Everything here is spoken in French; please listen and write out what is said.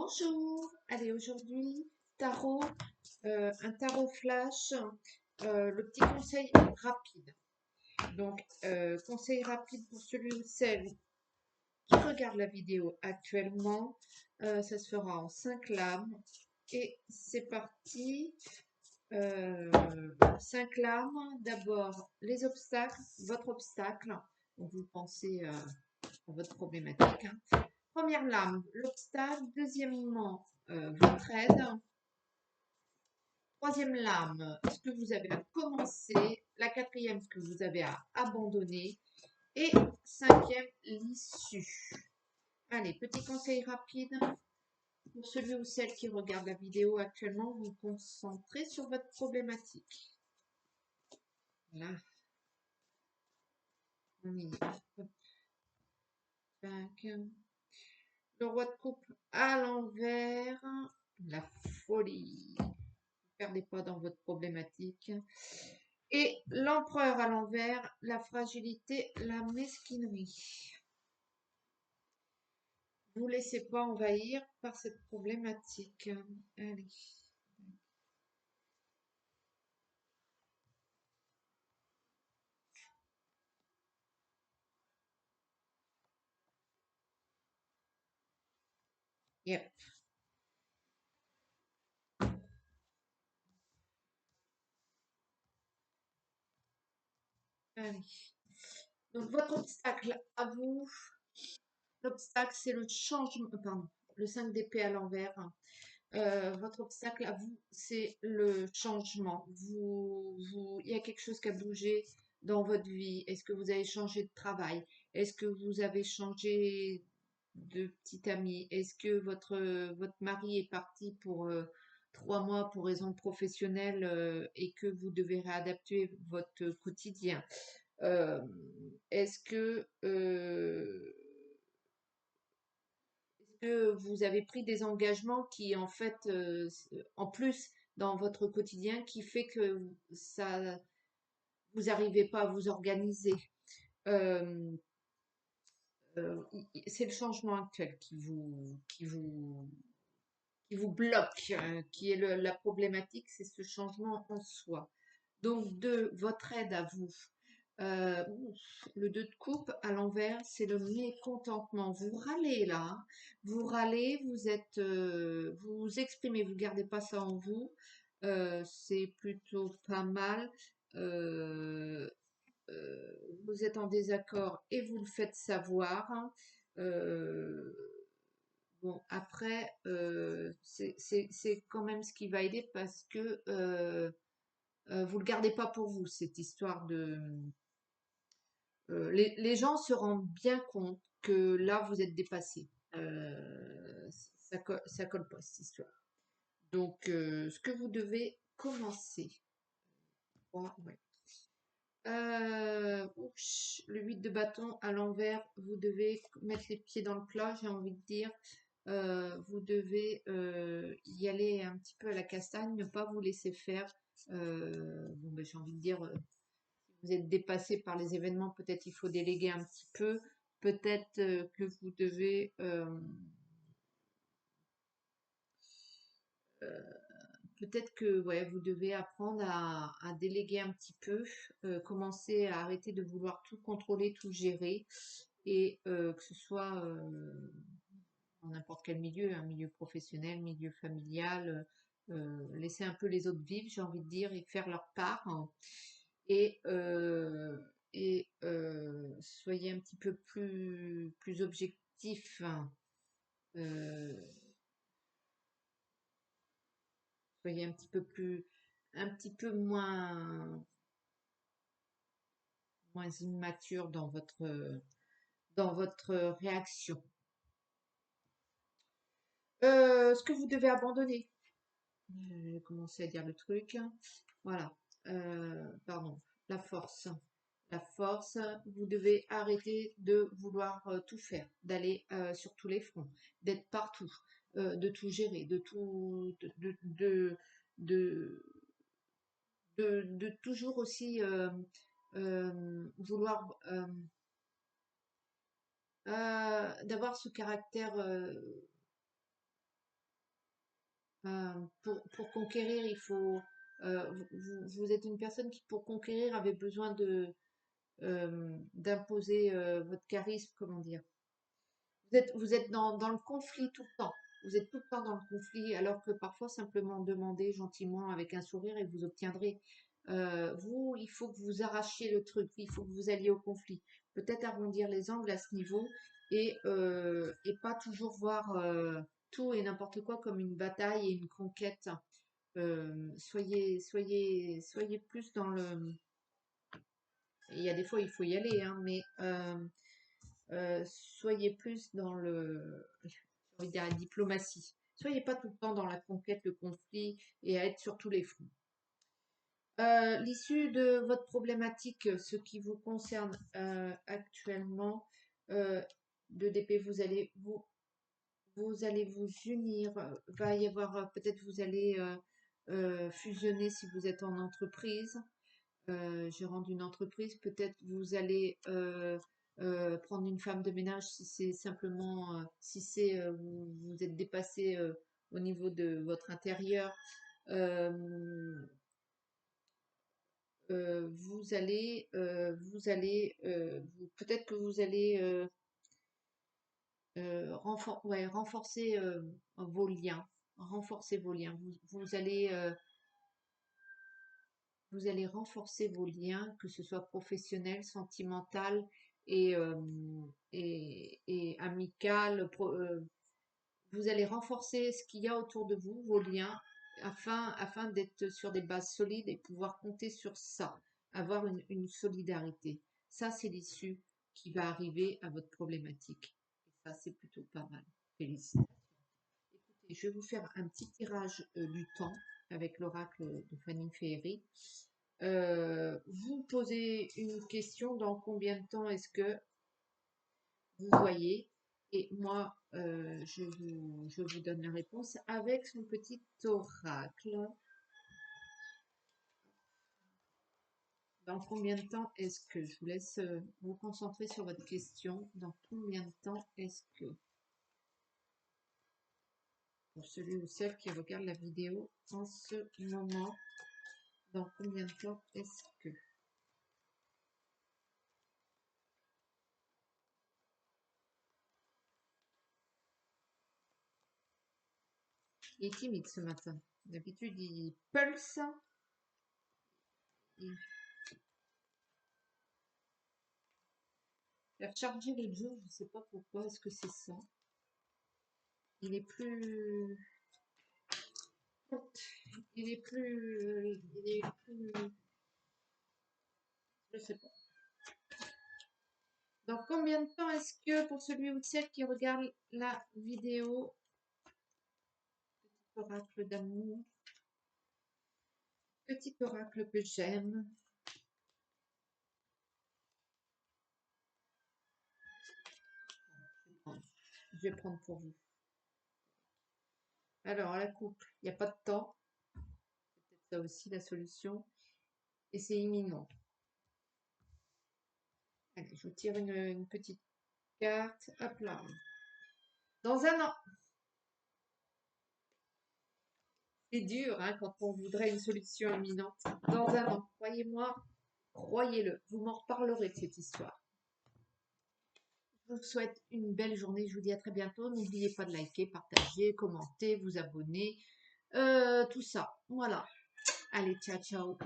Bonjour, allez aujourd'hui, tarot, un tarot flash, le petit conseil rapide. Donc, conseil rapide pour celui ou celle qui regarde la vidéo actuellement, ça se fera en 5 lames. Et c'est parti, 5 lames, d'abord les obstacles, votre obstacle, donc vous pensez à votre problématique, hein. Première lame, l'obstacle. Deuxièmement, votre aide. Troisième lame, ce que vous avez à commencer. La quatrième, ce que vous avez à abandonner. Et cinquième, l'issue. Allez, petit conseil rapide. Pour celui ou celle qui regarde la vidéo actuellement, vous vous concentrez sur votre problématique. Là, on y est. Hop. Tac. Le roi de coupe à l'envers. La folie. Ne perdez pas dans votre problématique. Et l'empereur à l'envers, la fragilité, la mesquinerie. Ne vous laissez pas envahir par cette problématique. Allez. Yep. Allez. Donc votre obstacle à vous, l'obstacle c'est le changement, pardon, le 5 d'épée à l'envers. Votre obstacle à vous, c'est le changement. Il y a quelque chose qui a bougé dans votre vie. Est-ce que vous avez changé de travail? Est-ce que vous avez changé de petit ami? Est-ce que votre mari est parti pour 3 mois pour raison professionnelle et que vous devez réadapter votre quotidien? Euh, est-ce que vous avez pris des engagements qui, en fait, en plus, dans votre quotidien, qui fait que ça, vous n'arrivez pas à vous organiser. Euh, c'est le changement actuel qui vous bloque, qui est la problématique, c'est ce changement en soi. Donc, votre aide à vous. Le 2 de coupe à l'envers, c'est le mécontentement. Vous râlez là, hein. Vous râlez, vous vous exprimez, vous gardez pas ça en vous. C'est plutôt pas mal. Euh, vous êtes en désaccord et vous le faites savoir, hein. Euh, bon, après, c'est quand même ce qui va aider parce que vous le gardez pas pour vous, cette histoire de les gens se rendent bien compte que là, vous êtes dépassé. Ça colle pas, cette histoire. Donc, ce que vous devez commencer. Ouais. Le 8 de bâton à l'envers, vous devez mettre les pieds dans le plat, j'ai envie de dire. Vous devez y aller un petit peu à la castagne, ne pas vous laisser faire. Bon, ben, j'ai envie de dire, vous êtes dépassé par les événements, peut-être il faut déléguer un petit peu, peut-être que vous devez peut-être que ouais, vous devez apprendre à déléguer un petit peu, commencer à arrêter de vouloir tout contrôler, tout gérer, et que ce soit dans n'importe quel milieu, un milieu professionnel, milieu familial, laisser un peu les autres vivre, j'ai envie de dire, et faire leur part, hein. Et, soyez un petit peu plus objectif, hein. Euh, soyez un petit peu moins immature dans votre réaction. Ce que vous devez abandonner. J'ai commencé à dire le truc. Voilà. Pardon. La force. La force, vous devez arrêter de vouloir tout faire, d'aller sur tous les fronts, d'être partout, de tout gérer, de, de toujours aussi vouloir d'avoir ce caractère Pour conquérir, il faut... vous êtes une personne qui, pour conquérir, avait besoin d'imposer votre charisme, comment dire. Vous êtes dans le conflit tout le temps. Vous êtes tout le temps dans le conflit, alors que parfois simplement demander gentiment avec un sourire et vous obtiendrez. Vous, il faut que vous arrachiez le truc, il faut que vous alliez au conflit. Peut-être arrondir les angles à ce niveau et pas toujours voir tout et n'importe quoi comme une bataille et une conquête. Soyez plus dans le. Il y a des fois il faut y aller, hein, mais soyez plus dans le, j'ai envie de dire la diplomatie. Soyez pas tout le temps dans la conquête, le conflit et à être sur tous les fronts. L'issue de votre problématique, ce qui vous concerne actuellement, de DP, vous allez vous unir. Va y avoir peut-être vous allez fusionner si vous êtes en entreprise. Gérant d'une entreprise, peut-être vous allez prendre une femme de ménage si c'est simplement, si c'est vous êtes dépassé au niveau de votre intérieur. Euh, peut-être que vous allez renforcer vos liens, renforcer vos liens. Vous allez renforcer vos liens, que ce soit professionnel, sentimental et, euh, et amical. Vous allez renforcer ce qu'il y a autour de vous, vos liens, afin d'être sur des bases solides et pouvoir compter sur ça, avoir une solidarité. Ça, c'est l'issue qui va arriver à votre problématique. Et ça, c'est plutôt pas mal. Félicitations. Écoutez, je vais vous faire un petit tirage du temps avec l'oracle de Fanny Féerie. Vous posez une question, dans combien de temps est-ce que vous voyez? Et moi, je vous donne la réponse avec son petit oracle. Dans combien de temps est-ce que, je vous laisse vous concentrer sur votre question, dans combien de temps est-ce que, pour celui ou celle qui regarde la vidéo en ce moment, dans combien de temps est-ce que, il est timide ce matin. D'habitude, il pulse. Il a rechargé les jours, je ne sais pas pourquoi, est-ce que c'est ça? Il est plus. Il est plus. Il est plus. Je sais pas. Dans combien de temps est-ce que, pour celui ou celle qui regarde la vidéo, petit oracle d'amour, petit oracle que j'aime, je vais prendre pour vous. Alors, la couple, il n'y a pas de temps. C'est peut-être ça aussi la solution. Et c'est imminent. Allez, je vous tire une petite carte. Hop là. Dans un an. C'est dur hein, quand on voudrait une solution imminente. Dans un an, croyez-moi, croyez-le, vous m'en reparlerez de cette histoire. Je vous souhaite une belle journée, je vous dis à très bientôt. N'oubliez pas de liker, partager, commenter, vous abonner, tout ça. Voilà. Allez, ciao, ciao.